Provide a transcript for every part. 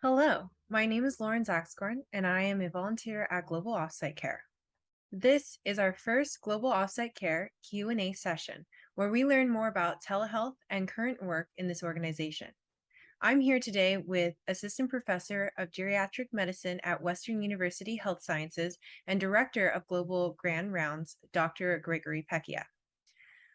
Hello, my name is Lauren Zaxgorn, and I am a volunteer at Global Offsite Care. This is our first Global Offsite Care Q&A session, where we learn more about telehealth and current work in this organization. I'm here today with Assistant Professor of Geriatric Medicine at Western University Health Sciences and Director of Global Grand Rounds, Dr. Gregory Pecchia.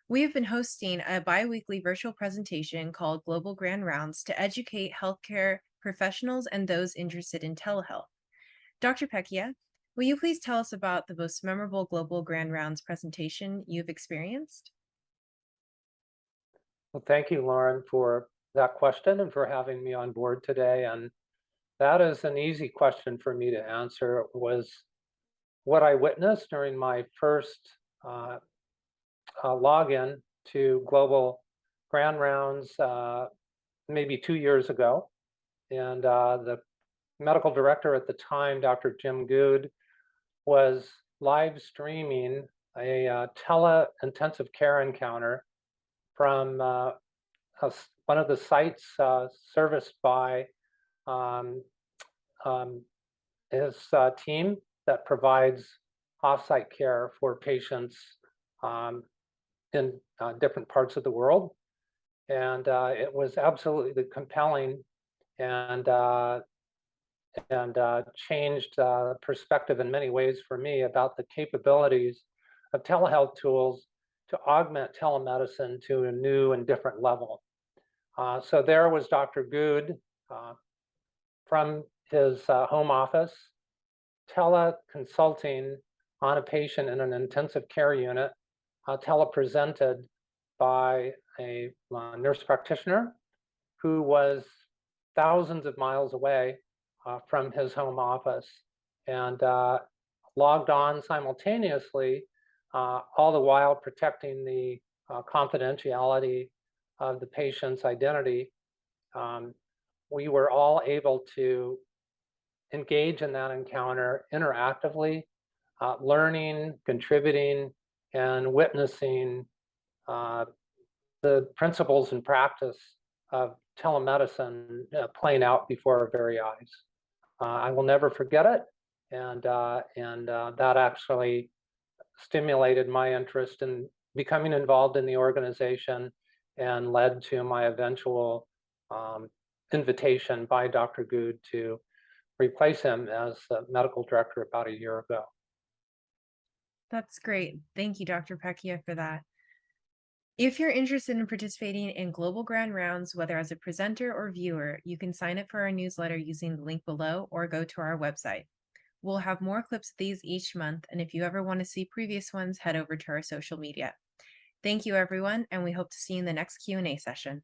We have been hosting a bi-weekly virtual presentation called Global Grand Rounds to educate healthcare professionals and those interested in telehealth. Dr. Pecchia, will you please tell us about the most memorable Global Grand Rounds presentation you've experienced? Well, thank you, Lauren, for that question and for having me on board today. And that is an easy question for me to answer. It was what I witnessed during my first uh, login to Global Grand Rounds maybe 2 years ago. And the medical director at the time, Dr. Jim Good, was live streaming a tele-intensive care encounter from one of the sites serviced by um, um, his team that provides offsite care for patients um, in different parts of the world. And it was absolutely compelling and changed perspective in many ways for me about the capabilities of telehealth tools to augment telemedicine to a new and different level. So there was Dr. Good from his home office, teleconsulting on a patient in an intensive care unit, telepresented by a nurse practitioner who was thousands of miles away from his home office and logged on simultaneously, all the while protecting the confidentiality of the patient's identity. Um, we were all able to engage in that encounter interactively, learning, contributing, and witnessing uh, the principles and practice of telemedicine playing out before our very eyes. I will never forget it, and that actually stimulated my interest in becoming involved in the organization and led to my eventual um, invitation by Dr. Good to replace him as the medical director about a year ago. That's great. Thank you, Dr. Pecchia, for that. If you're interested in participating in Global Grand Rounds, whether as a presenter or viewer, you can sign up for our newsletter using the link below or go to our website. We'll have more clips of these each month, and if you ever want to see previous ones, head over to our social media. Thank you, everyone, and we hope to see you in the next Q&A session.